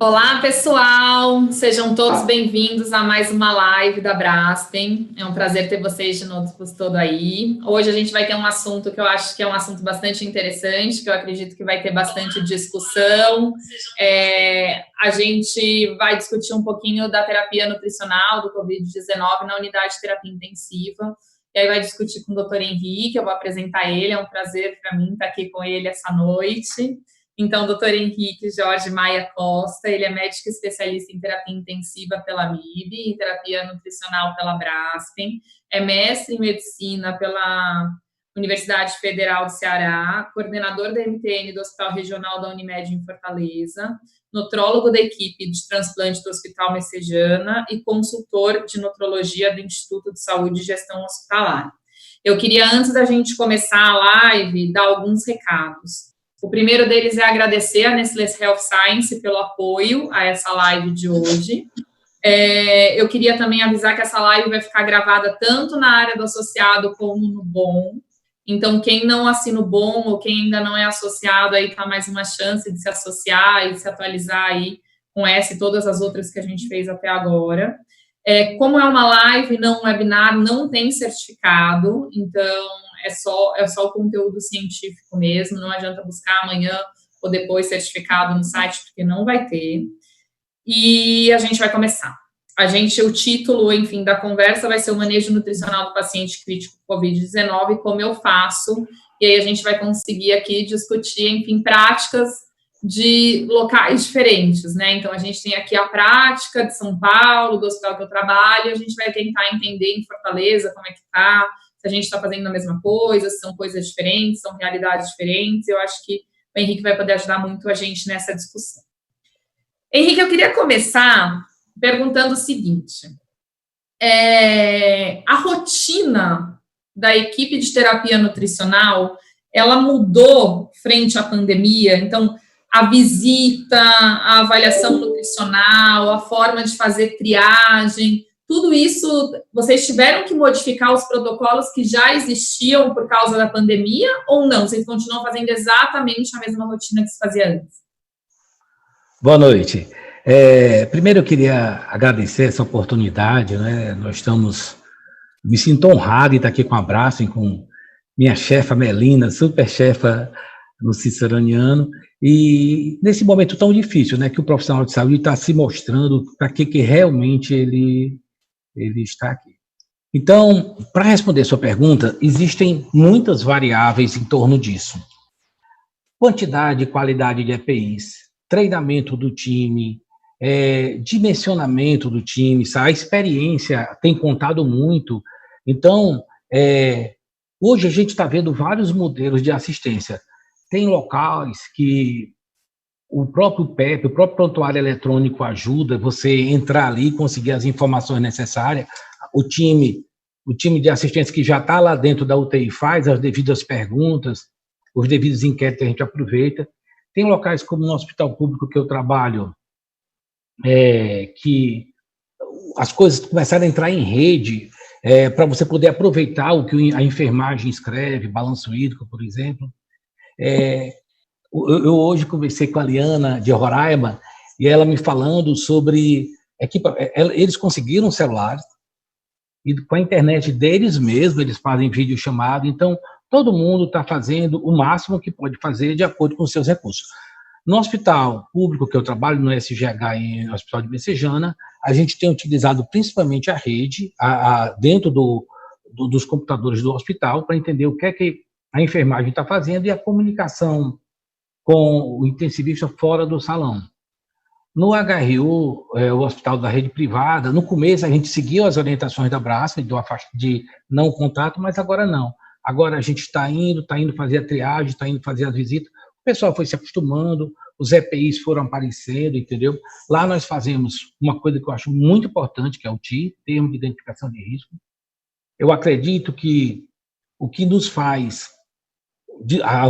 Olá, pessoal! Sejam todos bem-vindos a mais uma live da Braskem. É um prazer ter vocês de novo todo aí. Hoje a gente vai ter um assunto que eu acho que é um assunto bastante interessante, que eu acredito que vai ter bastante discussão. A gente vai discutir um pouquinho da terapia nutricional do Covid-19 na unidade de terapia intensiva. E aí vai discutir com o doutor Henrique, eu vou apresentar ele, é um prazer para mim estar aqui com ele essa noite. Então, doutor Henrique Jorge Maia Costa, ele é médico especialista em terapia intensiva pela MIB, em terapia nutricional pela Braskem, é mestre em medicina pela Universidade Federal do Ceará, coordenador da MTN do Hospital Regional da Unimed em Fortaleza, nutrólogo da equipe de transplante do Hospital Messejana e consultor de nutrologia do Instituto de Saúde e Gestão Hospitalar. Eu queria, antes da gente começar a live, dar alguns recados. O primeiro deles é agradecer a Nestlé Health Science pelo apoio a essa live de hoje. Eu queria também avisar que essa live vai ficar gravada tanto na área do associado como no BOM. Então, quem não assina o BOM ou quem ainda não é associado, aí está mais uma chance de se associar e se atualizar aí com essa e todas as outras que a gente fez até agora. Como é uma live, não um webinar, não tem certificado, então é só o conteúdo científico mesmo, não adianta buscar amanhã ou depois certificado no site, porque não vai ter. E a gente vai começar. O título, enfim, da conversa vai ser o manejo nutricional do paciente crítico Covid-19, como eu faço, e aí a gente vai conseguir aqui discutir, enfim, práticas de locais diferentes, né? Então, a gente tem aqui a prática de São Paulo, do hospital que eu trabalho, a gente vai tentar entender em Fortaleza como é que tá, se a gente está fazendo a mesma coisa, se são coisas diferentes, são realidades diferentes. Eu acho que o Henrique vai poder ajudar muito a gente nessa discussão. Henrique, eu queria começar perguntando o seguinte: a rotina da equipe de terapia nutricional, ela mudou frente à pandemia? Então, a visita, a avaliação nutricional, a forma de fazer triagem, tudo isso, vocês tiveram que modificar os protocolos que já existiam por causa da pandemia ou não? Vocês continuam fazendo exatamente a mesma rotina que se fazia antes? Boa noite. Primeiro eu queria agradecer essa oportunidade, né? Me sinto honrado em estar aqui com a Braskem, com minha chefa Melina, super chefa no Ciceroniano, e nesse momento tão difícil, né, que o profissional de saúde está se mostrando para que realmente ele está aqui. Então, para responder sua pergunta, existem muitas variáveis em torno disso. Quantidade e qualidade de EPIs, treinamento do time, dimensionamento do time, a experiência tem contado muito. Então, hoje a gente está vendo vários modelos de assistência. Tem locais que o próprio PEP, o próprio prontuário eletrônico ajuda você entrar ali e conseguir as informações necessárias. O time de assistência que já está lá dentro da UTI faz as devidas perguntas, os devidos inquéritos a gente aproveita. Tem locais como no hospital público que eu trabalho, que as coisas começaram a entrar em rede para você poder aproveitar o que a enfermagem escreve, balanço hídrico, por exemplo. Eu hoje conversei com a Liana de Roraima e ela me falando sobre eles conseguiram celulares e com a internet deles mesmos eles fazem videochamada. Então todo mundo está fazendo o máximo que pode fazer de acordo com os seus recursos. No hospital público que eu trabalho, no SGH, no Hospital de Messejana, a gente tem utilizado principalmente a rede dentro dos computadores do hospital para entender o que é que a enfermagem está fazendo e a comunicação com o intensivista fora do salão. No HRU, o hospital da rede privada, no começo a gente seguiu as orientações da Braskem de não contato, mas agora não. Agora a gente está indo fazer a triagem, está indo fazer as visitas. O pessoal foi se acostumando, os EPIs foram aparecendo, entendeu? Lá nós fazemos uma coisa que eu acho muito importante, que é o TI, Termo de Identificação de Risco. Eu acredito que o que nos faz,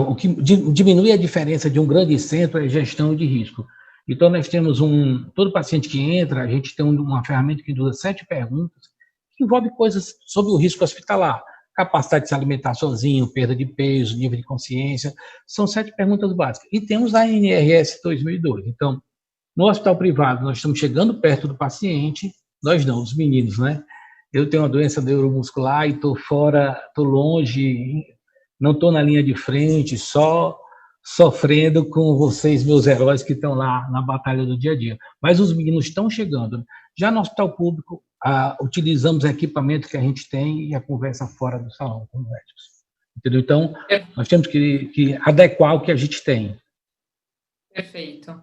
o que diminui a diferença de um grande centro é gestão de risco. Então nós temos todo paciente que entra, a gente tem uma ferramenta que usa 7 perguntas, que envolve coisas sobre o risco hospitalar. Capacidade de se alimentar sozinho, perda de peso, nível de consciência, são 7 perguntas básicas. E temos a ANRS 2002. Então, No hospital privado, nós estamos chegando perto do paciente, nós não, os meninos, né? Eu tenho uma doença neuromuscular e estou fora, estou longe, não estou na linha de frente, só sofrendo com vocês, meus heróis, que estão lá na batalha do dia a dia. Mas os meninos estão chegando. Já no hospital público, utilizamos equipamento que a gente tem e a conversa fora do salão com os médicos. Entendeu? Então, nós temos que adequar o que a gente tem. Perfeito.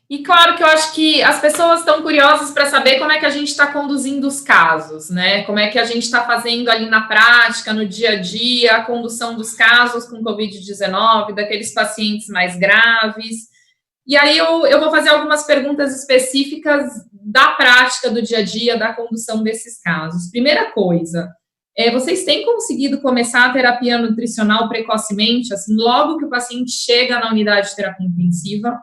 E claro que eu acho que as pessoas estão curiosas para saber como é que a gente está conduzindo os casos, né? Como é que a gente está fazendo ali na prática, no dia a dia, a condução dos casos com Covid-19, daqueles pacientes mais graves. E aí eu vou fazer algumas perguntas específicas da prática do dia a dia, da condução desses casos. Primeira coisa, vocês têm conseguido começar a terapia nutricional precocemente, assim, logo que o paciente chega na unidade de terapia intensiva?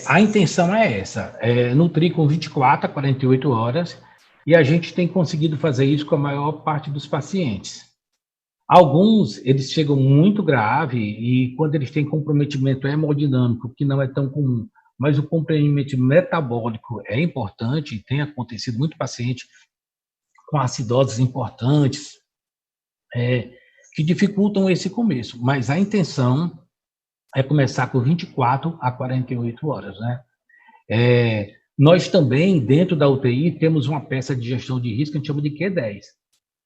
A intenção é essa, nutrir com 24 a 48 horas, e a gente tem conseguido fazer isso com a maior parte dos pacientes. Alguns, eles chegam muito grave, e quando eles têm comprometimento hemodinâmico, que não é tão comum, mas o comprometimento metabólico é importante, e tem acontecido muito paciente com acidoses importantes, que dificultam esse começo, mas a intenção é começar com 24 a 48 horas, né? Nós também, dentro da UTI, temos uma peça de gestão de risco que a gente chama de Q10.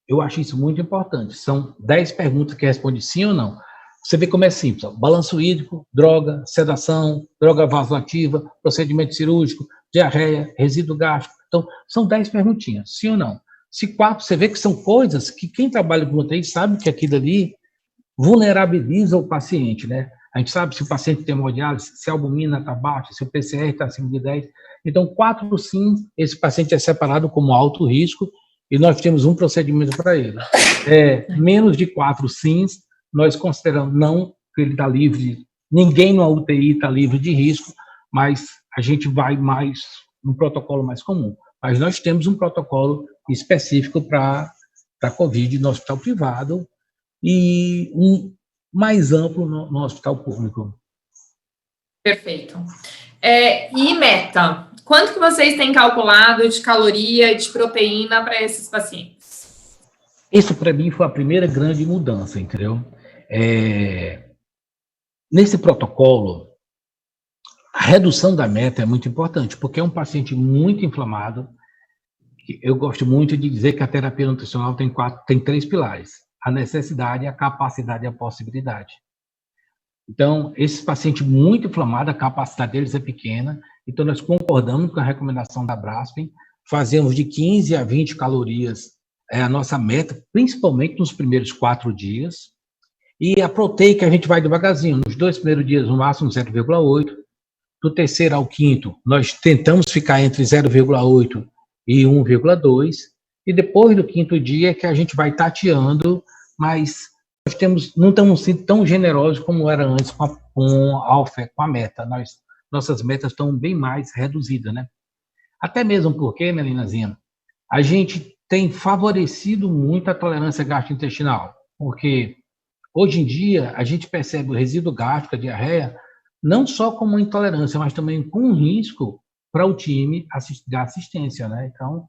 Eu acho isso muito importante. São 10 perguntas que respondem sim ou não. Você vê como é simples. Balanço hídrico, droga, sedação, droga vasoativa, procedimento cirúrgico, diarreia, resíduo gástrico. Então, são 10 perguntinhas, sim ou não. Se 4, você vê que são coisas que quem trabalha com UTI sabe que aquilo ali vulnerabiliza o paciente, né? A gente sabe se o paciente tem hemodiálise, se a albumina está baixa, se o PCR está acima de 10. Então, 4 sim, esse paciente é separado como alto risco e nós temos um procedimento para ele. Menos de 4 sims, nós consideramos não que ele está livre, ninguém na UTI está livre de risco, mas a gente vai mais um protocolo mais comum. Mas nós temos um protocolo específico para a COVID no hospital privado e um mais amplo no hospital público. Perfeito. E meta? Quanto que vocês têm calculado de caloria e de proteína para esses pacientes? Isso, para mim, foi a primeira grande mudança, entendeu? Nesse protocolo, a redução da meta é muito importante, porque é um paciente muito inflamado. Eu gosto muito de dizer que a terapia nutricional tem 3 pilares: a necessidade, a capacidade e a possibilidade. Então, esse paciente muito inflamado, a capacidade deles é pequena, então nós concordamos com a recomendação da Braskem, fazemos de 15 a 20 calorias, a nossa meta, principalmente nos primeiros 4 dias, e a proteica a gente vai devagarzinho, nos 2 primeiros dias no máximo 0,8, do terceiro ao quinto nós tentamos ficar entre 0,8 e 1,2, e depois do quinto dia é que a gente vai tateando, mas nós não estamos sendo tão generosos como era antes com a meta. Nossas metas estão bem mais reduzidas, né? Até mesmo porque, Melinazinha, a gente tem favorecido muito a tolerância gastrointestinal, porque hoje em dia a gente percebe o resíduo gástrico, a diarreia, não só como uma intolerância, mas também com um risco para o time da assistência, né? Então,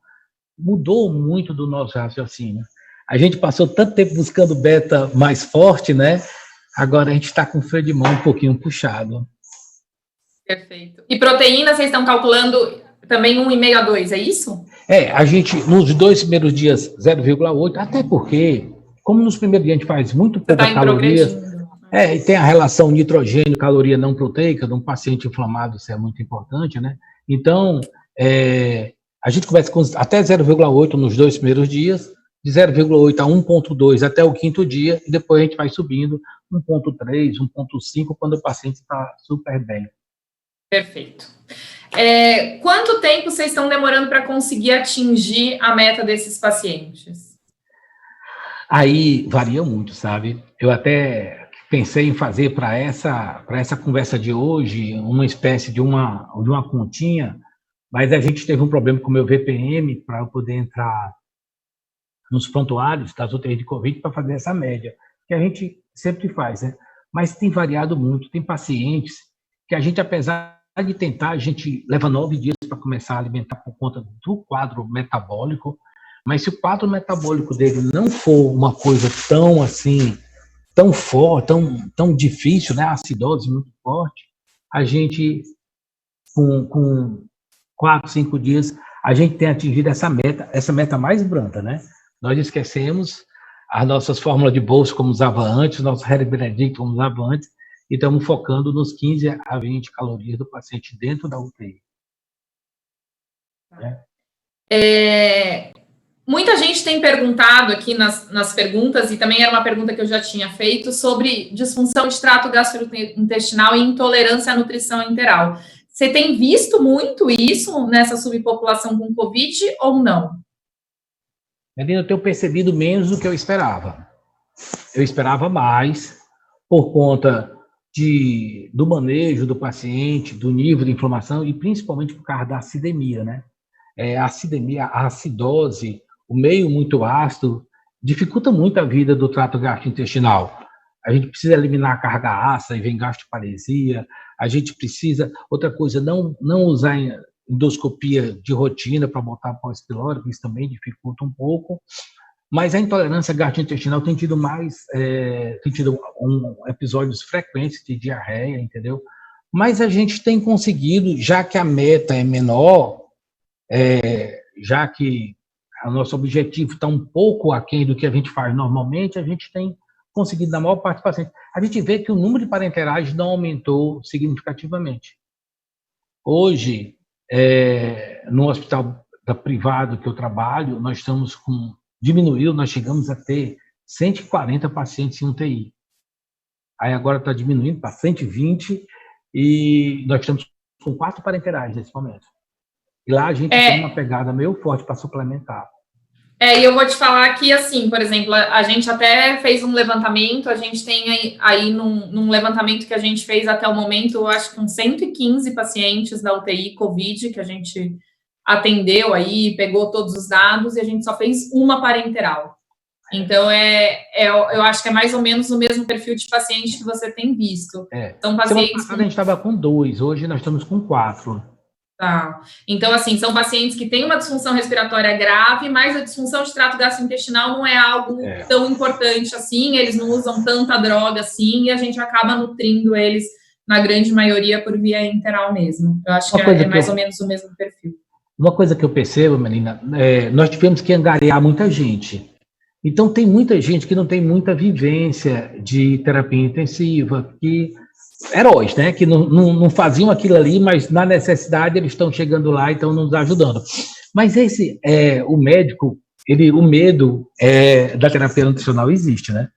mudou muito do nosso raciocínio. A gente passou tanto tempo buscando beta mais forte, né? Agora a gente está com o freio de mão um pouquinho puxado. Perfeito. E proteína, vocês estão calculando também 1,5 a 2, é isso? A gente, nos 2 primeiros dias, 0,8, até porque, como nos primeiros dias a gente faz muito pouca caloria, e tem a relação nitrogênio-caloria não proteica de um paciente inflamado, isso é muito importante, né? Então, a gente começa com até 0,8 nos 2 primeiros dias, de 0,8 a 1,2 até o quinto dia, e depois a gente vai subindo 1,3, 1,5, quando o paciente está super bem. Perfeito. Quanto tempo vocês estão demorando para conseguir atingir a meta desses pacientes? Aí varia muito, sabe? Eu até pensei em fazer para essa conversa de hoje uma espécie de uma continha, mas a gente teve um problema com o meu VPM para eu poder entrar nos prontuários das UTIs de Covid para fazer essa média, que a gente sempre faz, né? Mas tem variado muito, tem pacientes que a gente, apesar de tentar, a gente leva 9 dias para começar a alimentar por conta do quadro metabólico, mas se o quadro metabólico dele não for uma coisa tão assim, tão forte, tão difícil, né, a acidose muito forte, a gente, com 4, 5 dias, a gente tem atingido essa meta mais branda, né? Nós esquecemos as nossas fórmulas de bolso como usava antes, nosso Harry Benedict como usava antes, e estamos focando nos 15 a 20 calorias do paciente dentro da UTI. Muita gente tem perguntado aqui nas perguntas, e também era uma pergunta que eu já tinha feito, sobre disfunção de trato gastrointestinal e intolerância à nutrição enteral. Você tem visto muito isso nessa subpopulação com Covid ou não? Melina, eu tenho percebido menos do que eu esperava. Eu esperava mais por conta do manejo do paciente, do nível de inflamação e principalmente por causa da acidemia, né? A acidemia, a acidose, o meio muito ácido, dificulta muito a vida do trato gastrointestinal. A gente precisa eliminar a carga ácida e vem gastroparesia. A gente precisa, outra coisa, não usar endoscopia de rotina para botar pós-pilórico, isso também dificulta um pouco. Mas a intolerância gastrointestinal tem tido episódios frequentes de diarreia, entendeu? Mas a gente tem conseguido, já que a meta é menor, já que o nosso objetivo está um pouco aquém do que a gente faz normalmente, a gente tem conseguido, na maior parte dos pacientes, a gente vê que o número de parenterais não aumentou significativamente. Hoje, no hospital privado que eu trabalho, nós nós chegamos a ter 140 pacientes em UTI. Aí agora está diminuindo para 120 e nós estamos com 4 parenterais nesse momento. E lá a gente tem uma pegada meio forte para suplementar. E eu vou te falar que, assim, por exemplo, a gente até fez um levantamento, a gente tem aí num levantamento que a gente fez até o momento, eu acho que uns 115 pacientes da UTI Covid que a gente atendeu aí, pegou todos os dados e a gente só fez uma parenteral. Então, eu acho que é mais ou menos o mesmo perfil de paciente que você tem visto. Então, pacientes... Semana passada a gente estava com 2, hoje nós estamos com 4. Tá. Então, assim, são pacientes que têm uma disfunção respiratória grave, mas a disfunção de trato gastrointestinal não é algo tão importante assim, eles não usam tanta droga assim, e a gente acaba nutrindo eles, na grande maioria, por via enteral mesmo. Eu acho que é mais ou menos o mesmo perfil. Uma coisa que eu percebo, menina, nós tivemos que angariar muita gente. Então, tem muita gente que não tem muita vivência de terapia intensiva, heróis, né, que não faziam aquilo ali, mas na necessidade eles estão chegando lá e estão nos ajudando. Mas o medo da terapia nutricional existe, né?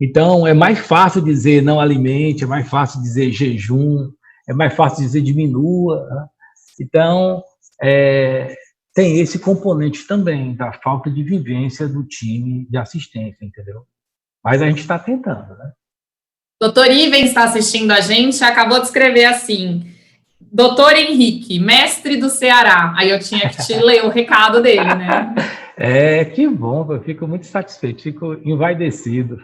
Então, é mais fácil dizer não alimente, é mais fácil dizer jejum, é mais fácil dizer diminua, né? Então, tem esse componente também da falta de vivência do time de assistência, entendeu? Mas a gente está tentando, né? Doutor Ivens está assistindo a gente, acabou de escrever assim: Doutor Henrique, mestre do Ceará. Aí eu tinha que te ler o recado dele, né? Que bom, eu fico muito satisfeito, fico envaidecido.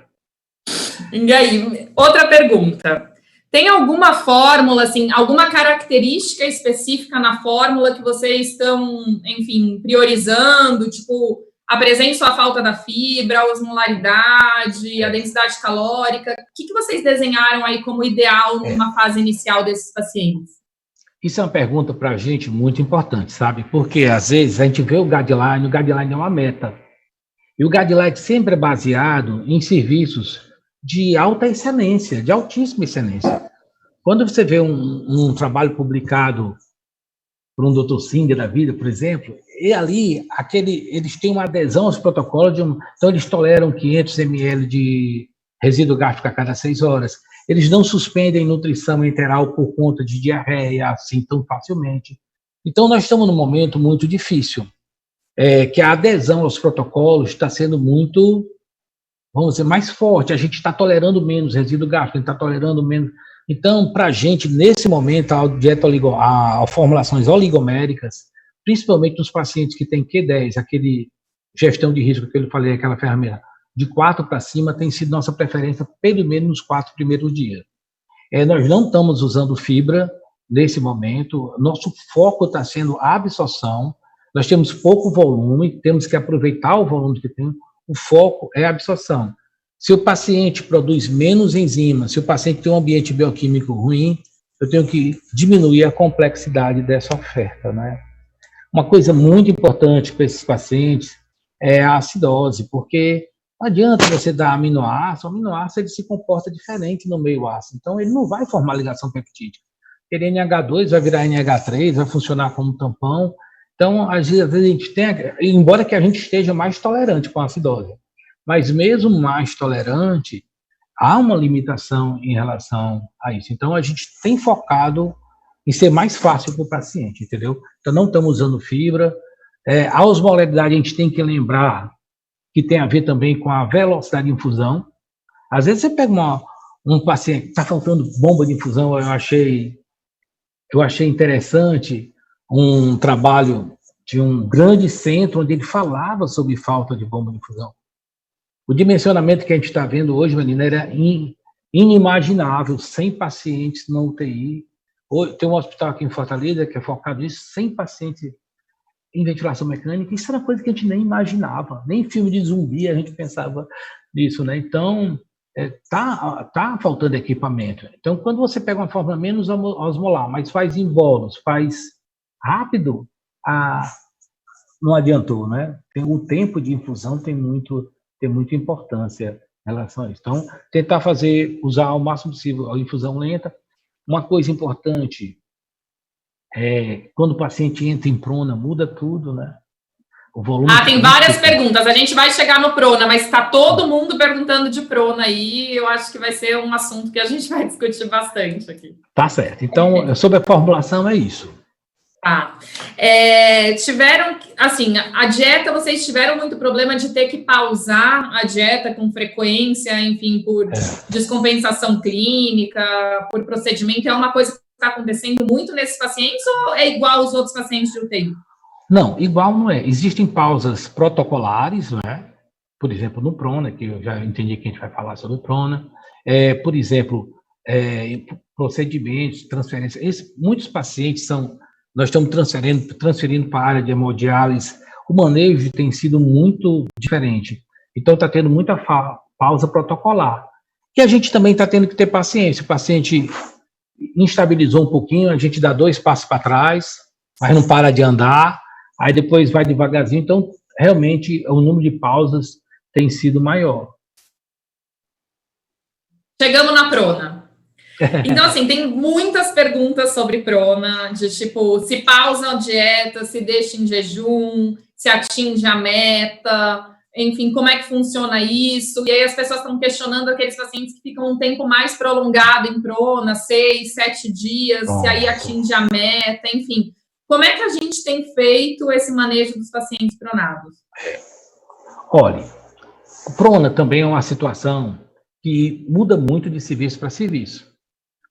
E aí, outra pergunta. Tem alguma fórmula, assim, alguma característica específica na fórmula que vocês estão, enfim, priorizando? Tipo, a presença ou a falta da fibra, a osmolaridade, a densidade calórica? O que vocês desenharam aí como ideal numa fase inicial desses pacientes? Isso é uma pergunta para a gente muito importante, sabe? Porque, às vezes, a gente vê o guideline é uma meta. E o guideline sempre é baseado em serviços de alta excelência, de altíssima excelência. Quando você vê um trabalho publicado por um Dr. Singer da vida, por exemplo, e ali, eles têm uma adesão aos protocolos, então eles toleram 500 ml de resíduo gástrico a cada 6 horas. Eles não suspendem nutrição enteral por conta de diarreia, assim, tão facilmente. Então, nós estamos num momento muito difícil, que a adesão aos protocolos está sendo muito, vamos dizer, mais forte. A gente está tolerando menos resíduo gástrico, a gente está tolerando menos. Então, para a gente, nesse momento, a formulações oligoméricas, principalmente nos pacientes que têm Q10, aquele gestão de risco que eu falei, aquela ferramenta, de 4 para cima, tem sido nossa preferência, pelo menos nos 4 primeiros dias. Nós não estamos usando fibra, nesse momento. Nosso foco está sendo a absorção. Nós temos pouco volume, temos que aproveitar o volume que tem. O foco é a absorção. Se o paciente produz menos enzimas, se o paciente tem um ambiente bioquímico ruim, eu tenho que diminuir a complexidade dessa oferta, né? Uma coisa muito importante para esses pacientes é a acidose, porque não adianta você dar aminoácido, o aminoácido ele se comporta diferente no meio ácido, então ele não vai formar ligação peptídica. Ele NH2 vai virar NH3, vai funcionar como tampão. Então, às vezes a gente tem, embora que a gente esteja mais tolerante com a acidose, mas mesmo mais tolerante, há uma limitação em relação a isso. Então, a gente tem focado em ser mais fácil para o paciente, entendeu? Então, não estamos usando fibra. A osmolaridade, a gente tem que lembrar que tem a ver também com a velocidade de infusão. Às vezes, você pega um paciente que está faltando bomba de infusão, eu achei interessante um trabalho de um grande centro onde ele falava sobre falta de bomba de infusão. O dimensionamento que a gente está vendo hoje, menina, era inimaginável, 100 pacientes na UTI. Tem um hospital aqui em Fortaleza que é focado nisso, 100 pacientes em ventilação mecânica. Isso era coisa que a gente nem imaginava, nem em filme de zumbi a gente pensava nisso, né? Então, tá faltando equipamento. Então, quando você pega uma fórmula menos osmolar, mas faz em bolos, faz rápido, não adiantou, né? O tempo de infusão tem muita importância em relação a isso. Então, tentar usar ao máximo possível a infusão lenta. Uma coisa importante quando o paciente entra em prona, muda tudo, né? O volume. Tem várias perguntas. A gente vai chegar no prona, mas está todo mundo perguntando de prona aí. Eu acho que vai ser um assunto que a gente vai discutir bastante aqui. Tá certo. Então, sobre a formulação é isso. Tá. Tiveram, assim, a dieta, vocês tiveram muito problema de ter que pausar a dieta com frequência, enfim, por descompensação clínica, por procedimento. É uma coisa que está acontecendo muito nesses pacientes ou é igual aos outros pacientes de UTI? Não, igual não é. Existem pausas protocolares, não é? Por exemplo, no prona, que eu já entendi que a gente vai falar sobre o prona. Por exemplo, procedimentos, transferências. Muitos pacientes nós estamos transferindo para a área de hemodiálise. O manejo tem sido muito diferente. Então, está tendo muita pausa protocolar. E a gente também está tendo que ter paciência. O paciente instabilizou um pouquinho, a gente dá 2 passos para trás, mas não para de andar, aí depois vai devagarzinho. Então, realmente, o número de pausas tem sido maior. Chegamos na prona. Então, assim, tem muitas perguntas sobre prona, de tipo, se pausa a dieta, se deixa em jejum, se atinge a meta, enfim, como é que funciona isso? E aí as pessoas estão questionando aqueles pacientes que ficam um tempo mais prolongado em prona, 6, 7 dias, se aí atinge a meta, enfim. Como é que a gente tem feito esse manejo dos pacientes pronados? Olha, o prona também é uma situação que muda muito de serviço para serviço.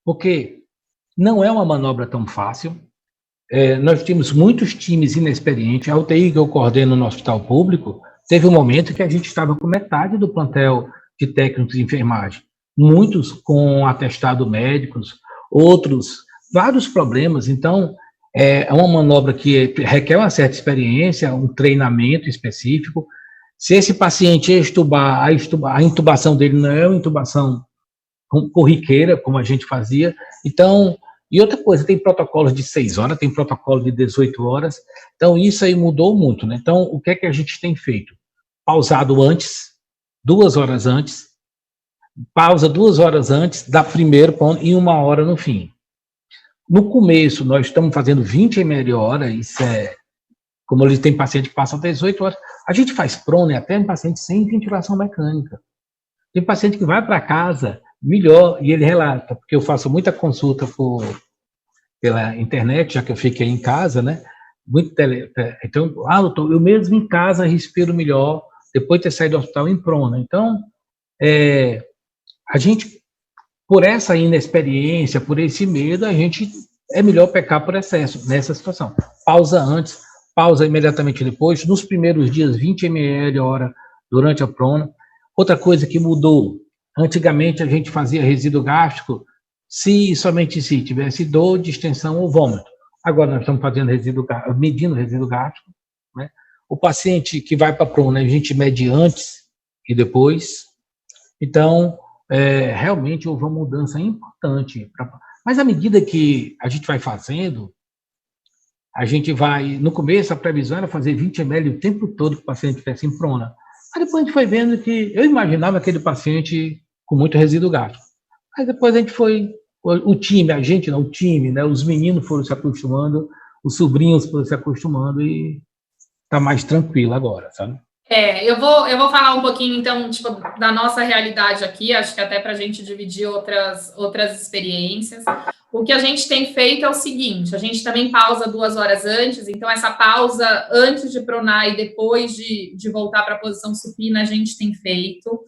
Porque não é uma manobra tão fácil. Nós temos muitos times inexperientes. A UTI que eu coordeno no hospital público, teve um momento que a gente estava com metade do plantel de técnicos de enfermagem. Muitos com atestado médicos, outros, vários problemas. Então, é uma manobra que requer uma certa experiência, um treinamento específico. Se esse paciente extubar, a intubação dele não é uma intubação corriqueira, como a gente fazia. Então, e outra coisa, tem protocolos de 6 horas, tem protocolo de 18 horas, então isso aí mudou muito, né? Então, o que é que a gente tem feito? Pausado antes, 2 horas antes, pausa 2 horas antes, da primeira e 1 hora no fim. No começo, nós estamos fazendo 20 ml hora, isso como ele tem paciente que passa 18 horas, a gente faz prona até em paciente sem ventilação mecânica. Tem paciente que vai para casa melhor, e ele relata, porque eu faço muita consulta pela internet, já que eu fiquei em casa, né? Então, doutor, eu mesmo em casa respiro melhor, depois de ter saído do hospital em prona. Então, a gente, por essa inexperiência, por esse medo, a gente é melhor pecar por excesso nessa situação. Pausa antes, pausa imediatamente depois, nos primeiros dias, 20 ml hora durante a prona. Outra coisa que mudou, antigamente a gente fazia resíduo gástrico somente se tivesse dor, distensão ou vômito. Agora nós estamos fazendo medindo resíduo gástrico, né? O paciente que vai para a prona, a gente mede antes e depois. Então, realmente houve uma mudança importante. Mas à medida que a gente vai fazendo, a gente vai, no começo a previsão era fazer 20 ml o tempo todo que o paciente estivesse em prona. Mas depois a gente foi vendo que, eu imaginava aquele paciente com muito resíduo gástrico. Mas depois a gente foi, o time, né, os meninos foram se acostumando, os sobrinhos foram se acostumando e está mais tranquilo agora, sabe? Eu vou falar um pouquinho, então, tipo, da nossa realidade aqui, acho que até para a gente dividir outras experiências. O que a gente tem feito é o seguinte, a gente também pausa 2 horas antes, então essa pausa antes de pronar e depois de voltar para a posição supina, a gente tem feito.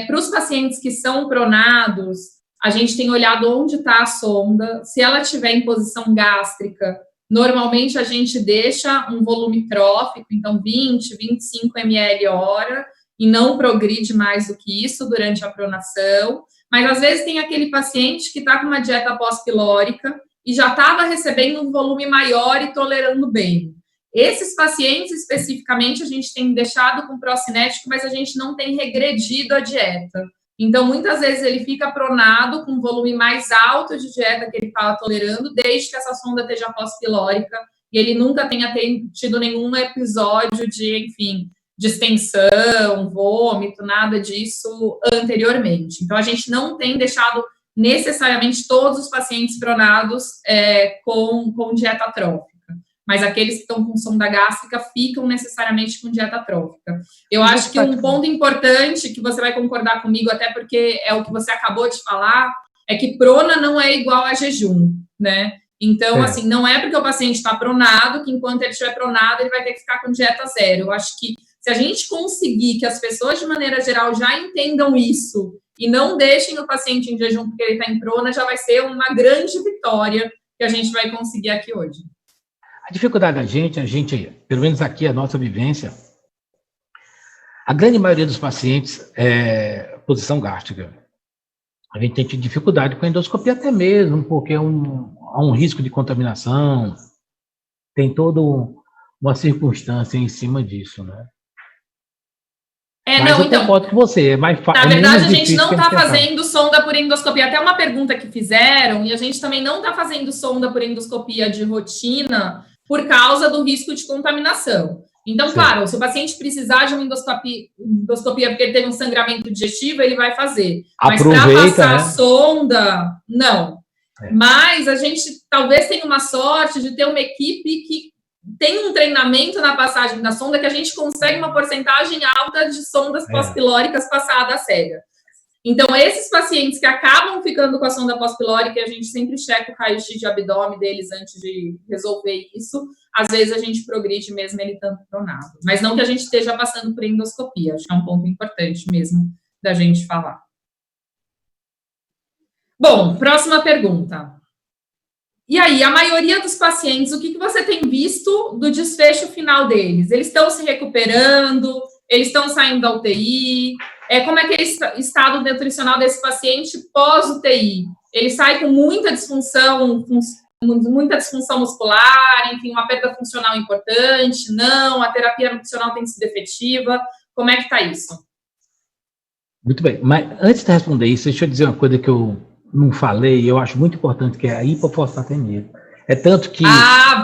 Para os pacientes que são pronados, a gente tem olhado onde está a sonda, se ela estiver em posição gástrica, normalmente a gente deixa um volume trófico, então 20, 25 ml hora, e não progride mais do que isso durante a pronação. Mas às vezes tem aquele paciente que está com uma dieta pós-pilórica e já estava recebendo um volume maior e tolerando bem. Esses pacientes, especificamente, a gente tem deixado com procinético, mas a gente não tem regredido a dieta. Então, muitas vezes ele fica pronado com um volume mais alto de dieta que ele estava tolerando, desde que essa sonda esteja pós-pilórica, e ele nunca tenha tido nenhum episódio de, enfim, distensão, vômito, nada disso anteriormente. Então, a gente não tem deixado necessariamente todos os pacientes pronados com dieta trófica, mas aqueles que estão com sonda gástrica ficam necessariamente com dieta trófica. Eu acho que um ponto importante, que você vai concordar comigo, até porque é o que você acabou de falar, é que prona não é igual a jejum, né? Então, assim, não é porque o paciente está pronado que enquanto ele estiver pronado, ele vai ter que ficar com dieta zero. Eu acho que se a gente conseguir que as pessoas, de maneira geral, já entendam isso e não deixem o paciente em jejum porque ele está em prona, já vai ser uma grande vitória que a gente vai conseguir aqui hoje. A dificuldade da gente, pelo menos aqui, a nossa vivência, a grande maioria dos pacientes é posição gástrica. A gente tem tido dificuldade com a endoscopia até mesmo, porque há um risco de contaminação, tem toda uma circunstância em cima disso, né? Mas eu concordo com você, é mais fácil. Na verdade, a gente não está fazendo sonda por endoscopia. Até uma pergunta que fizeram, e a gente também não está fazendo sonda por endoscopia de rotina por causa do risco de contaminação. Então, claro, se o paciente precisar de uma endoscopia porque ele teve um sangramento digestivo, ele vai fazer. Mas para passar a sonda, não. Mas a gente talvez tenha uma sorte de ter uma equipe que tem um treinamento na passagem da sonda que a gente consegue uma porcentagem alta de sondas pós-pilóricas passada a cega. Então, esses pacientes que acabam ficando com a sonda pós-pilórica, a gente sempre checa o raio-x de abdômen deles antes de resolver isso. Às vezes, a gente progride mesmo ele estando pronado. Mas não que a gente esteja passando por endoscopia. Acho que é um ponto importante mesmo da gente falar. Bom, próxima pergunta. E aí, a maioria dos pacientes, o que você tem visto do desfecho final deles? Eles estão se recuperando? Eles estão saindo da UTI? Como é que é o estado nutricional desse paciente pós-UTI? Ele sai com muita disfunção muscular, enfim, uma perda funcional importante? Não? A terapia nutricional tem sido efetiva? Como é que está isso? Muito bem, mas antes de responder isso, deixa eu dizer uma coisa que eu não falei, eu acho muito importante, que é a hipofosfatemia. É tanto que...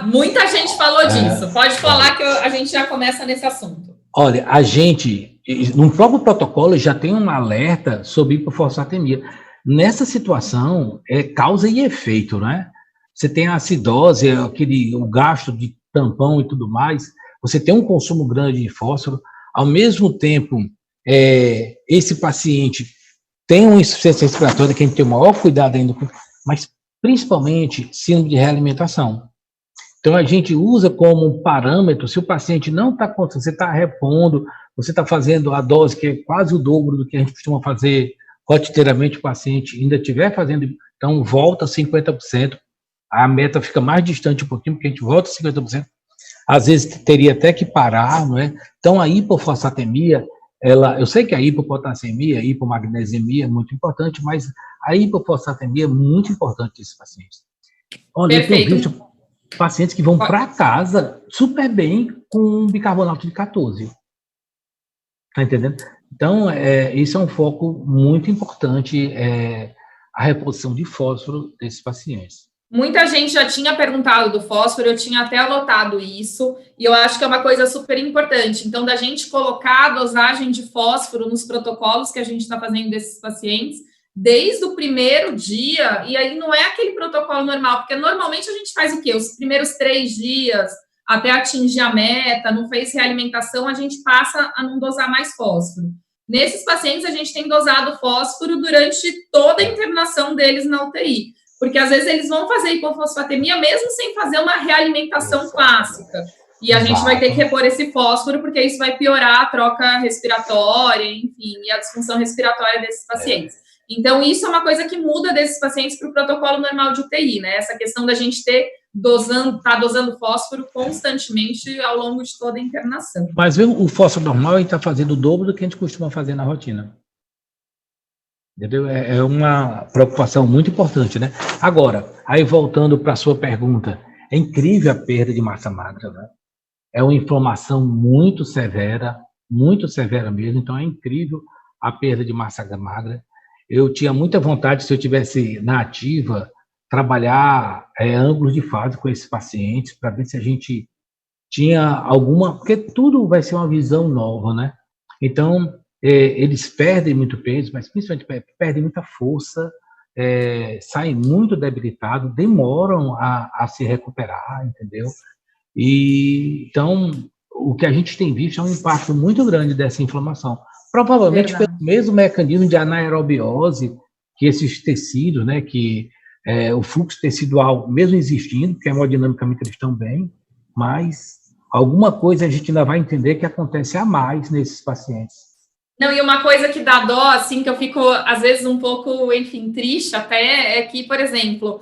muita gente falou disso. Pode falar que a gente já começa nesse assunto. Olha, a gente, no próprio protocolo, já tem um alerta sobre hipofosfatemia. Nessa situação, é causa e efeito, né? Você tem a acidose, o gasto de tampão e tudo mais, você tem um consumo grande de fósforo, ao mesmo tempo, esse paciente tem uma insuficiência respiratória que a gente tem o maior cuidado ainda, mas principalmente síndrome de realimentação. Então, a gente usa como um parâmetro, se o paciente não está, você está repondo, você está fazendo a dose que é quase o dobro do que a gente costuma fazer rotineiramente, o paciente ainda estiver fazendo, então volta 50%, a meta fica mais distante um pouquinho, porque a gente volta 50%, às vezes teria até que parar, não é? Então, a hipofosfatemia, eu sei que a hipopotassemia, a hipomagnesemia é muito importante, mas A hipofosfatemia é muito importante nesses pacientes. Olha, Perfeito. eu tenho visto pacientes que vão para casa super bem com bicarbonato de 14. Tá entendendo? Então, isso é um foco muito importante, a reposição de fósforo desses pacientes. Muita gente já tinha perguntado do fósforo, eu tinha até anotado isso, e eu acho que é uma coisa super importante. Então, da gente colocar a dosagem de fósforo nos protocolos que a gente está fazendo desses pacientes, desde o primeiro dia, e aí não é aquele protocolo normal, porque normalmente a gente faz o quê? Os primeiros 3 dias, até atingir a meta, não fez realimentação, a gente passa a não dosar mais fósforo. Nesses pacientes, a gente tem dosado fósforo durante toda a internação deles na UTI, porque às vezes eles vão fazer hipofosfatemia mesmo sem fazer uma realimentação clássica. E a gente vai ter que repor esse fósforo, porque isso vai piorar a troca respiratória, enfim, e a disfunção respiratória desses pacientes. Então, isso é uma coisa que muda desses pacientes para o protocolo normal de UTI, né? Essa questão da gente tá dosando fósforo constantemente ao longo de toda a internação. Mas o fósforo normal, a gente está fazendo o dobro do que a gente costuma fazer na rotina. Entendeu? É uma preocupação muito importante, né? Agora, aí voltando para a sua pergunta, é incrível a perda de massa magra, né? É uma inflamação muito severa mesmo, então é incrível a perda de massa magra. Eu tinha muita vontade, se eu tivesse na ativa, trabalhar ângulos de fase com esses pacientes, para ver se a gente tinha alguma, porque tudo vai ser uma visão nova, né? Então, eles perdem muito peso, mas principalmente perdem muita força, saem muito debilitados, demoram a se recuperar, entendeu? E então, o que a gente tem visto é um impacto muito grande dessa inflamação. Provavelmente pelo mesmo mecanismo de anaerobiose que esses tecidos, né, que o fluxo tecidual, mesmo existindo, que hemodinamicamente eles estão bem, mas alguma coisa a gente ainda vai entender que acontece a mais nesses pacientes. Não, e uma coisa que dá dó, assim, que eu fico, às vezes, um pouco, enfim, triste até, é que, por exemplo,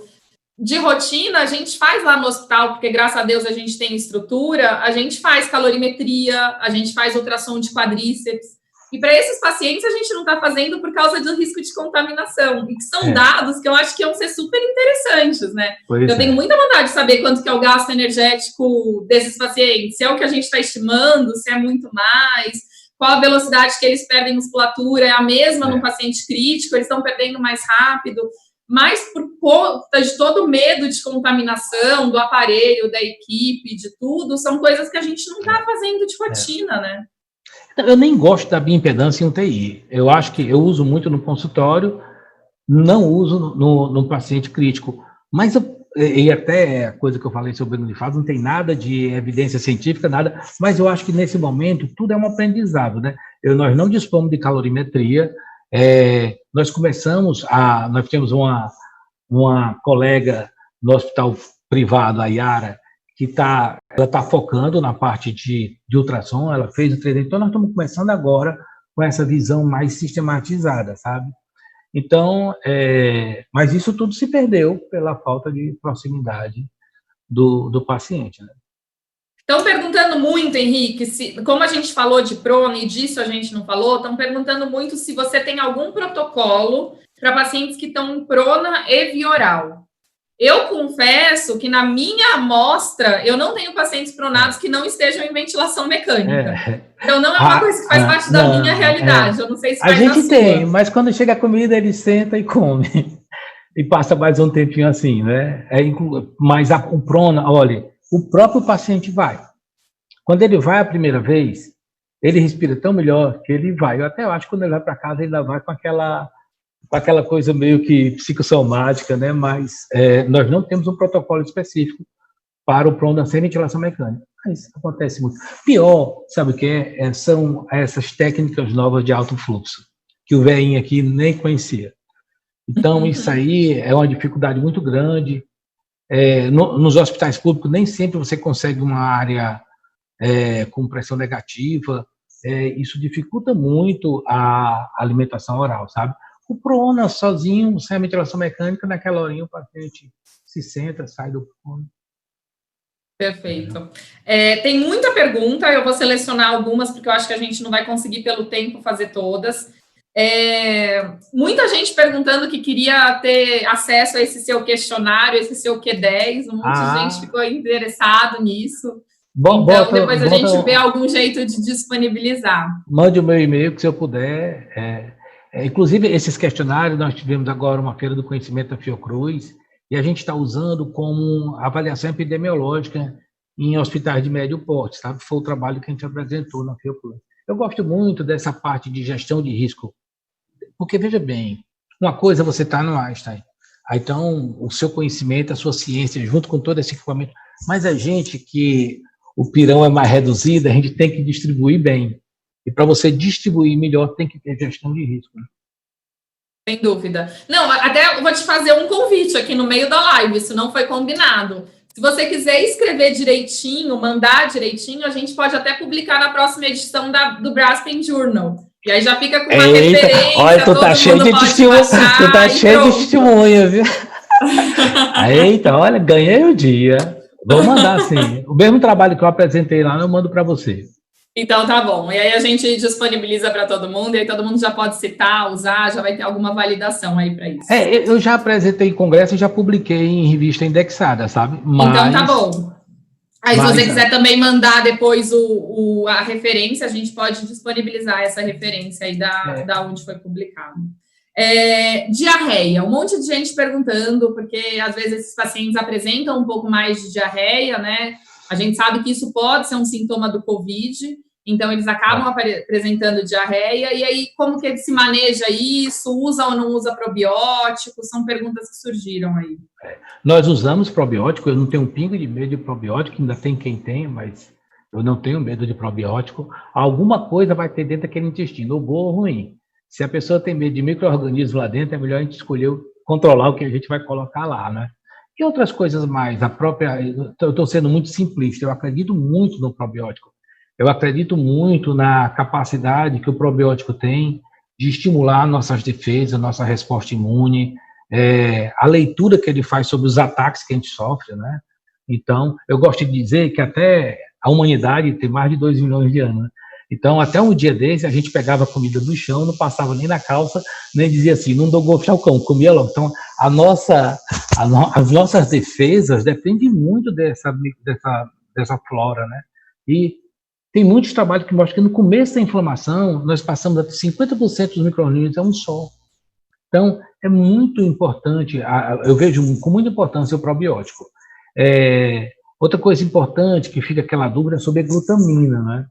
de rotina, a gente faz lá no hospital, porque graças a Deus a gente tem estrutura, a gente faz calorimetria, a gente faz ultrassom de quadríceps, e para esses pacientes a gente não está fazendo por causa do risco de contaminação, e que são dados que eu acho que iam ser super interessantes, né? Eu tenho muita vontade de saber quanto que é o gasto energético desses pacientes, se é o que a gente está estimando, se é muito mais, qual a velocidade que eles perdem musculatura, é a mesma no paciente crítico, eles estão perdendo mais rápido, mas por conta de todo o medo de contaminação do aparelho, da equipe, de tudo, são coisas que a gente não está fazendo de rotina, né? Eu nem gosto da bioimpedância em UTI. Eu acho que eu uso muito no consultório, não uso no paciente crítico. Mas, e até a coisa que eu falei sobre o Unifaz, não tem nada de evidência científica, nada, mas eu acho que nesse momento tudo é um aprendizado, né? Nós não dispomos de calorimetria, nós temos uma colega no hospital privado, a Yara, que ela está focando na parte de ultrassom, ela fez o 3D, então nós estamos começando agora com essa visão mais sistematizada, sabe? Então, mas isso tudo se perdeu pela falta de proximidade do paciente, né? Estão perguntando muito, Henrique, como a gente falou de prona e disso a gente não falou, estão perguntando muito se você tem algum protocolo para pacientes que estão em prona e via oral. Eu confesso que na minha amostra, eu não tenho pacientes pronados que não estejam em ventilação mecânica. Então, não é uma coisa que faz parte da minha realidade. Eu não sei se faz a gente sua. tem, mas quando chega a comida, ele senta e come. E passa mais um tempinho assim, né? Mas o prona, olha, o próprio paciente vai. Quando ele vai a primeira vez, ele respira tão melhor que ele vai. Eu até acho que quando ele vai para casa, ele ainda vai com aquela coisa meio que psicossomática, né? Mas nós não temos um protocolo específico para o prona sem ventilação mecânica. Mas acontece muito. Pior, sabe o que é? São essas técnicas novas de alto fluxo, que o velhinho aqui nem conhecia. Então, isso aí é uma dificuldade muito grande. Nos hospitais públicos, nem sempre você consegue uma área com pressão negativa. Isso dificulta muito a alimentação oral, sabe? O prona, sozinho, sem a ventilação mecânica, naquela horinha o paciente se senta, sai do prona. Perfeito. Tem muita pergunta, eu vou selecionar algumas, porque eu acho que a gente não vai conseguir, pelo tempo, fazer todas. Muita gente perguntando que queria ter acesso a esse seu questionário, esse seu Q10, um monte de gente ficou interessado nisso. Então, depois a gente vê algum jeito de disponibilizar. Mande o meu e-mail, que se eu puder. Inclusive, esses questionários, nós tivemos agora uma feira do conhecimento da Fiocruz, e a gente está usando como avaliação epidemiológica em hospitais de médio porte, sabe? Foi o trabalho que a gente apresentou na Fiocruz. Eu gosto muito dessa parte de gestão de risco, porque, veja bem, uma coisa você está no Einstein, então o seu conhecimento, a sua ciência, junto com todo esse equipamento, mas a gente que o pirão é mais reduzido, a gente tem que distribuir bem. E para você distribuir melhor, tem que ter gestão de risco. Né? Sem dúvida. Não, até eu vou te fazer um convite aqui no meio da live, isso não foi combinado. Se você quiser escrever direitinho, mandar direitinho, a gente pode até publicar na próxima edição do Braskem Journal. E aí já fica com uma referência. Olha, tu tá cheio de testemunha, tu tá cheio de testemunha, viu? Eita, olha, ganhei o dia. Vou mandar sim. O mesmo trabalho que eu apresentei lá, eu mando para você. Então tá bom. E aí a gente disponibiliza para todo mundo, e aí todo mundo já pode citar, usar, já vai ter alguma validação aí para isso. Eu já apresentei em congresso e já publiquei em revista indexada, sabe? Então tá bom. Aí se você quiser também mandar depois a referência, a gente pode disponibilizar essa referência aí da onde foi publicado. Diarreia, um monte de gente perguntando, porque às vezes esses pacientes apresentam um pouco mais de diarreia, né? A gente sabe que isso pode ser um sintoma do COVID, então eles acabam apresentando diarreia, e aí como que se maneja isso? Usa ou não usa probiótico? São perguntas que surgiram aí. Nós usamos probiótico, eu não tenho um pingo de medo de probiótico, ainda tem quem tem, mas eu não tenho medo de probiótico. Alguma coisa vai ter dentro daquele intestino, ou boa ou ruim. Se a pessoa tem medo de micro-organismos lá dentro, é melhor a gente escolher controlar o que a gente vai colocar lá, né? E outras coisas mais, eu estou sendo muito simplista, eu acredito muito no probiótico. Eu acredito muito na capacidade que o probiótico tem de estimular nossas defesas, nossa resposta imune, a leitura que ele faz sobre os ataques que a gente sofre, né? Então, eu gosto de dizer que até a humanidade tem mais de 2 milhões de anos, né? Então, até um dia desse, a gente pegava comida do chão, não passava nem na calça, nem dizia assim, não dou golpe ao cão, comia logo. Então, as nossas defesas dependem muito dessa flora, né? E tem muitos trabalhos que mostram que no começo da inflamação, nós passamos até 50% dos micro-organismos a um só. Então, é muito importante, eu vejo com muita importância o probiótico. Outra coisa importante que fica aquela dúvida é sobre a glutamina, né?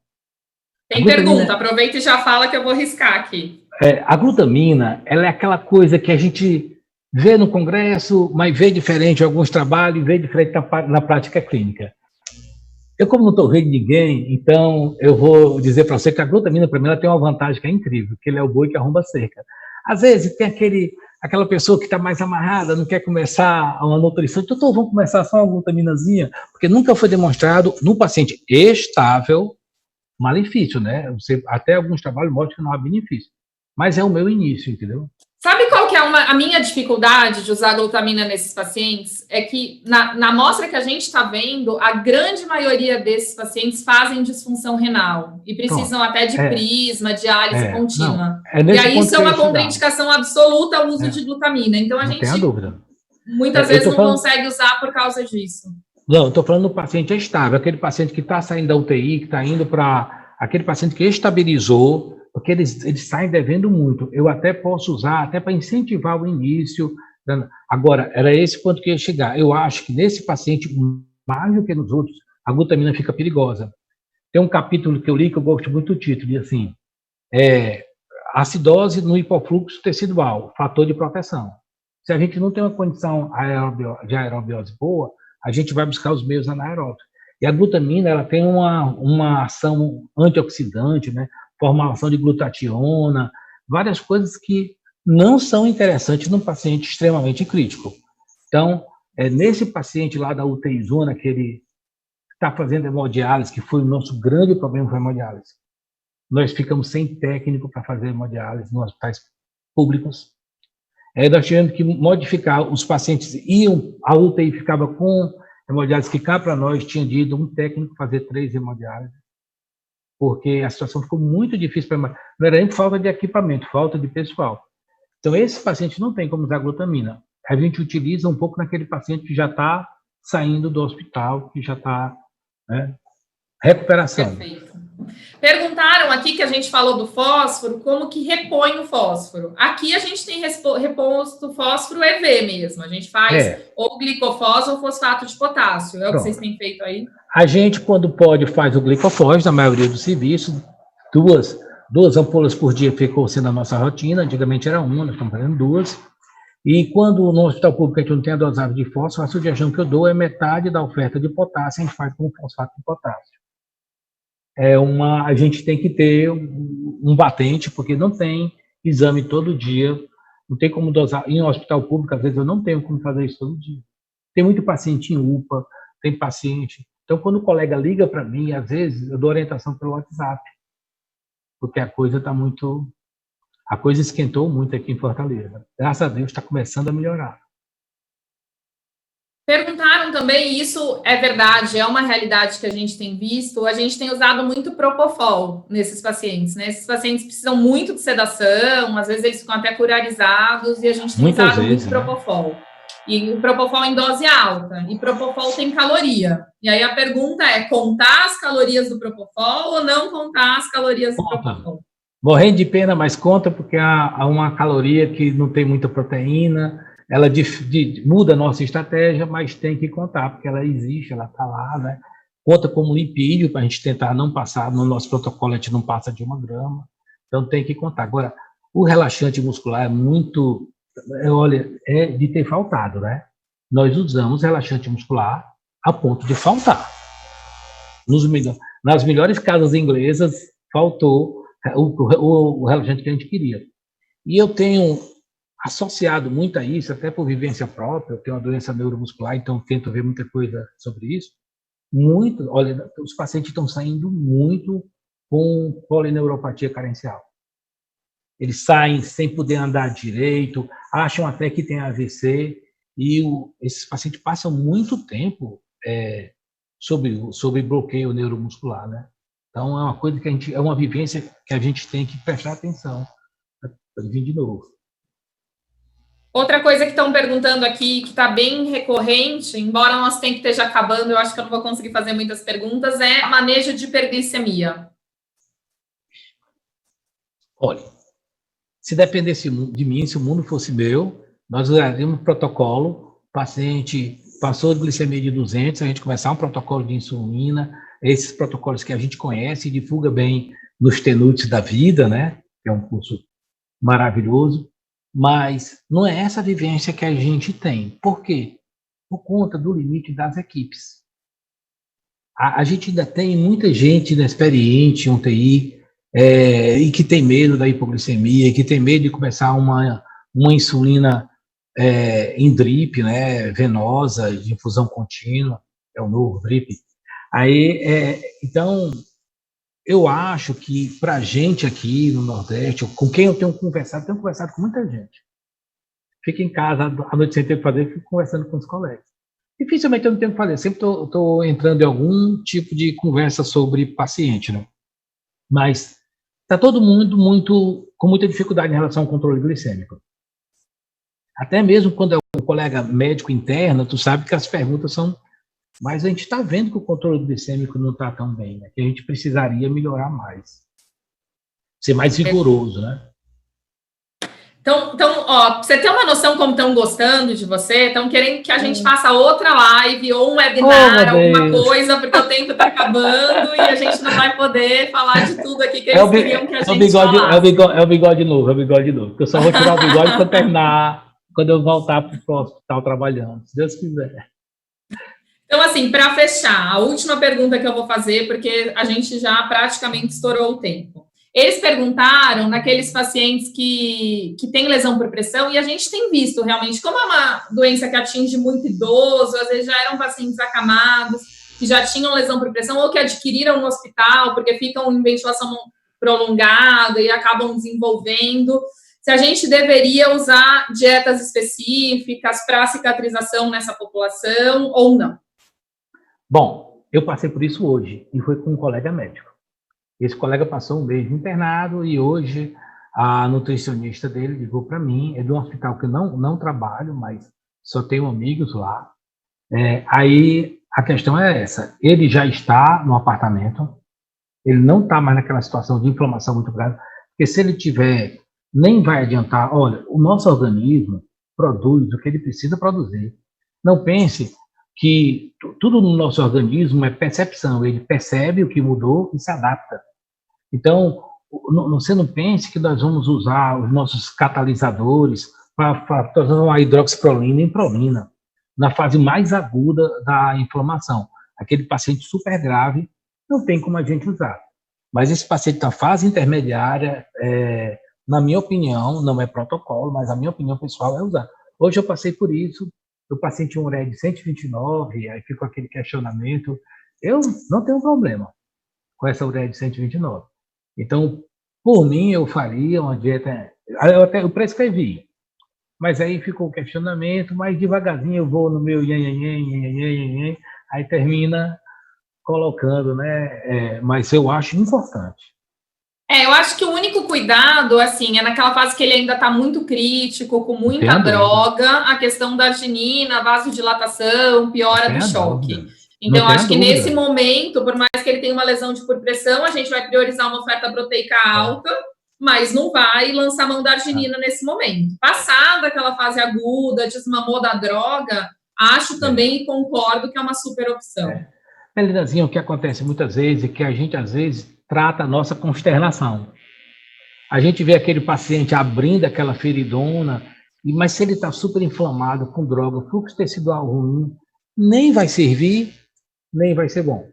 Tem pergunta, aproveita e já fala que eu vou riscar aqui. A glutamina, ela é aquela coisa que a gente vê no congresso, mas vê diferente em alguns trabalhos, vê diferente na prática clínica. Eu, como não estou vendo ninguém, então eu vou dizer para você que a glutamina, para mim, ela tem uma vantagem que é incrível, que ele é o boi que arromba a cerca. Às vezes tem aquela pessoa que está mais amarrada, não quer começar uma nutrição, então vamos começar só uma glutaminazinha, porque nunca foi demonstrado no paciente estável malefício, né? Até alguns trabalhos mostram que não há benefício. Mas é o meu início, entendeu? Sabe qual que é a minha dificuldade de usar glutamina nesses pacientes? É que na amostra que a gente está vendo, a grande maioria desses pacientes fazem disfunção renal e precisam até de prisma, diálise contínua. E aí isso é uma contraindicação absoluta ao uso de glutamina. Então a gente muitas vezes não consegue usar por causa disso. Não, eu estou falando do paciente estável, aquele paciente que está saindo da UTI, que está indo para aquele paciente que estabilizou, porque eles saem devendo muito. Eu até posso usar, até para incentivar o início. Agora, era esse ponto que eu ia chegar. Eu acho que nesse paciente, mais do que nos outros, a glutamina fica perigosa. Tem um capítulo que eu li que eu gosto muito do título, diz assim, acidose no hipofluxo tecidual, fator de proteção. Se a gente não tem uma condição de aerobiose boa, a gente vai buscar os meios anaeróbicos. E a glutamina, ela tem uma ação antioxidante, né? Formação de glutationa, várias coisas que não são interessantes num paciente extremamente crítico. Então, nesse paciente lá da UTI zona, que ele está fazendo hemodiálise, que foi o nosso grande problema com a hemodiálise, nós ficamos sem técnico para fazer hemodiálise nos hospitais públicos. Nós tivemos que modificar, os pacientes iam, a UTI ficava com hemodiálise, que cá para nós tinha ido um técnico fazer 3 hemodiálises. porque a situação ficou muito difícil. Não era nem falta de equipamento, falta de pessoal. Então, esse paciente não tem como usar glutamina. A gente utiliza um pouco naquele paciente que já está saindo do hospital, que já está, né, recuperação. Perfeito. Perguntaram aqui, que a gente falou do fósforo, como que repõe o fósforo. Aqui a gente tem reposto fósforo EV mesmo. A gente faz ou glicofós ou fosfato de potássio. É o que vocês têm feito aí? A gente, quando pode, faz o glicofós, na maioria dos serviços. Duas ampolas por dia ficou sendo a nossa rotina. Antigamente era uma, nós estamos fazendo 2. E quando no hospital público a gente não tem a dosagem de fósforo, a sugestão que eu dou é metade da oferta de potássio, a gente faz com fosfato de potássio. A gente tem que ter um batente, porque não tem exame todo dia, não tem como dosar. Em um hospital público, às vezes, eu não tenho como fazer isso todo dia. Tem muito paciente em UPA, tem paciente. Então, quando o colega liga para mim, às vezes, eu dou orientação pelo WhatsApp, porque a coisa esquentou muito aqui em Fortaleza. Graças a Deus, está começando a melhorar. Perguntaram também, isso é verdade, é uma realidade que a gente tem visto, a gente tem usado muito Propofol nesses pacientes, né? Esses pacientes precisam muito de sedação, às vezes eles ficam até curarizados, e a gente tem usado muito Propofol. E o Propofol em dose alta, e Propofol tem caloria. E aí a pergunta é, contar as calorias do Propofol ou não contar as calorias do Propofol? Morrendo de pena, mas conta, porque há uma caloria que não tem muita proteína. Ela muda a nossa estratégia, mas tem que contar, porque ela existe, ela está lá, né? Conta como lipídio, para a gente tentar não passar, no nosso protocolo a gente não passa de 1 grama, então tem que contar. Agora, o relaxante muscular é muito, é de ter faltado, né? Nós usamos relaxante muscular a ponto de faltar. Nas melhores casas inglesas, faltou o relaxante que a gente queria. E eu tenho associado muito a isso, até por vivência própria, eu tenho uma doença neuromuscular, então tento ver muita coisa sobre isso. Olha, os pacientes estão saindo muito com polineuropatia carencial. Eles saem sem poder andar direito, acham até que tem AVC, e esses pacientes passam muito tempo sob bloqueio neuromuscular, né? Então é uma coisa que é uma vivência que a gente tem que prestar atenção para vir de novo. Outra coisa que estão perguntando aqui, que está bem recorrente, embora nosso tempo esteja acabando, eu acho que eu não vou conseguir fazer muitas perguntas, é manejo de hiperglicemia. Olha, se dependesse de mim, se o mundo fosse meu, nós usaríamos um protocolo, o paciente passou de glicemia de 200, a gente começar um protocolo de insulina, esses protocolos que a gente conhece e divulga bem nos Tenutes da Vida, né? Que é um curso maravilhoso. Mas não é essa vivência que a gente tem. Por quê? Por conta do limite das equipes. A gente ainda tem muita gente inexperiente em UTI e que tem medo da hipoglicemia, que tem medo de começar uma insulina em drip, né, venosa, de infusão contínua, é o novo drip. Então, eu acho que para a gente aqui no Nordeste, com quem eu tenho conversado com muita gente. Fico em casa, à noite sem ter o que fazer, fico conversando com os colegas. Dificilmente eu não tenho o que fazer, sempre estou entrando em algum tipo de conversa sobre paciente, né? Mas está todo mundo com muita dificuldade em relação ao controle glicêmico. Até mesmo quando é um colega médico interno, tu sabe que as perguntas são... Mas a gente está vendo que o controle glicêmico não está tão bem, né? Que a gente precisaria melhorar mais. Ser mais rigoroso, né? Então, ó, você tem uma noção como estão gostando de você? Estão querendo que a gente faça outra live ou um webinar, alguma coisa, porque o tempo está acabando e a gente não vai poder falar de tudo aqui que eles queriam que a gente falasse. É o bigode novo. Porque eu só vou tirar o bigode quando terminar, quando eu voltar para o hospital trabalhando, se Deus quiser. Então, assim, para fechar, a última pergunta que eu vou fazer, porque a gente já praticamente estourou o tempo. Eles perguntaram naqueles pacientes que têm lesão por pressão, e a gente tem visto realmente, como é uma doença que atinge muito idoso, às vezes já eram pacientes acamados, que já tinham lesão por pressão, ou que adquiriram no hospital, porque ficam em ventilação prolongada e acabam desenvolvendo. Se a gente deveria usar dietas específicas para cicatrização nessa população ou não? Bom, eu passei por isso hoje, e foi com um colega médico. Esse colega passou um mês internado e hoje a nutricionista dele ligou para mim, é de um hospital que eu não trabalho, mas só tenho amigos lá. Aí a questão é essa, ele já está no apartamento, ele não está mais naquela situação de inflamação muito grave, porque se ele tiver, nem vai adiantar. Olha, o nosso organismo produz o que ele precisa produzir. Não pense que tudo no nosso organismo é percepção, ele percebe o que mudou e se adapta. Então, você não pense que nós vamos usar os nossos catalisadores para transformar a hidroxiprolina em prolina, na fase mais aguda da inflamação. Aquele paciente super grave, não tem como a gente usar. Mas esse paciente na fase intermediária, na minha opinião, não é protocolo, mas a minha opinião pessoal é usar. Hoje eu passei por isso, o paciente tinha um ureia de 129, aí ficou aquele questionamento. Eu não tenho problema com essa ureia de 129. Então, por mim, eu faria uma dieta, eu prescrevi, mas aí ficou o questionamento, mas devagarzinho eu vou no meu aí termina colocando, né? Mas eu acho importante. Eu acho que o único cuidado, assim, é naquela fase que ele ainda está muito crítico, com muita droga, a questão da arginina, vasodilatação, piora do choque. Então, acho que nesse momento, por mais que ele tenha uma lesão de purpressão, a gente vai priorizar uma oferta proteica alta, mas não vai lançar mão da arginina nesse momento. Passada aquela fase aguda, desmamou da droga, acho também e concordo que é uma super opção. Melinazinha, o que acontece muitas vezes é que a gente, às vezes, trata a nossa consternação. A gente vê aquele paciente abrindo aquela feridona, mas se ele está super inflamado com droga, fluxo tecidual ruim, nem vai servir, nem vai ser bom.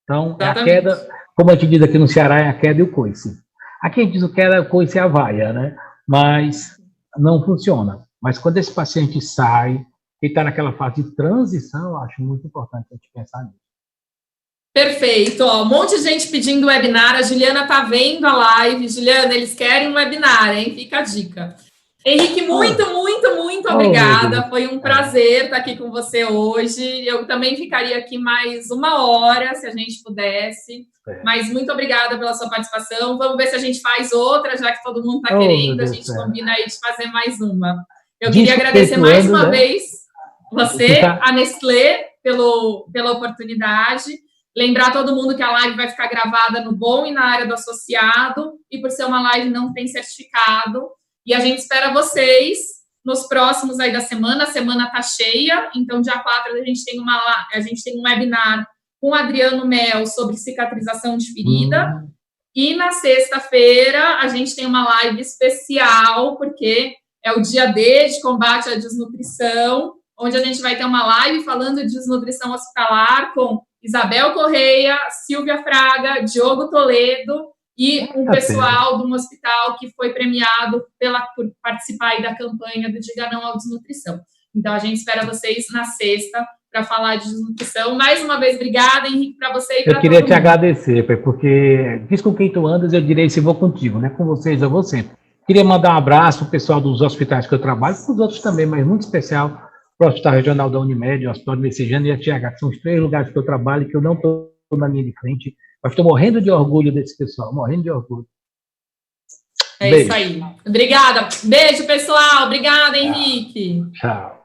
Então, é a queda, como a gente diz aqui no Ceará, é a queda e o coice. Aqui a gente diz o queda, o coice e a vaia, né? Mas não funciona. Mas quando esse paciente sai, e está naquela fase de transição, eu acho muito importante a gente pensar nisso. Perfeito, ó, um monte de gente pedindo webinar, a Juliana tá vendo a live. Juliana, eles querem um webinar, hein? Fica a dica. Henrique, muito obrigada, foi um prazer estar aqui com você hoje. Eu também ficaria aqui mais 1 hora, se a gente pudesse, mas muito obrigada pela sua participação. Vamos ver se a gente faz outra, já que todo mundo está querendo, a gente combina aí de fazer mais uma. Eu queria agradecer mais uma vez você, a Nestlé, pela oportunidade. Lembrar todo mundo que a live vai ficar gravada no Bom e na área do associado, e por ser uma live não tem certificado. E a gente espera vocês nos próximos aí da semana. A semana tá cheia, então dia 4 a gente tem um webinar com o Adriano Mel sobre cicatrização de ferida. E na sexta-feira a gente tem uma live especial, porque é o dia D de combate à desnutrição, onde a gente vai ter uma live falando de desnutrição hospitalar com Isabel Correia, Silvia Fraga, Diogo Toledo e um pessoal de um hospital que foi premiado por participar aí da campanha do Diga Não à Desnutrição. Então, a gente espera vocês na sexta para falar de desnutrição. Mais uma vez, obrigada, Henrique, para você e para todo mundo. Eu queria te agradecer, porque diz com quem tu andas, eu direi se vou contigo, né? Com vocês eu vou sempre. Queria mandar um abraço para o pessoal dos hospitais que eu trabalho, para os outros também, mas muito especial para o Hospital Regional da Unimed, o Hospital de Messejana e a TH, que são os 3 lugares que eu trabalho e que eu não estou na linha de frente, mas estou morrendo de orgulho desse pessoal, morrendo de orgulho. Beijo. Isso aí. Obrigada. Beijo, pessoal. Obrigada, Henrique. Tchau.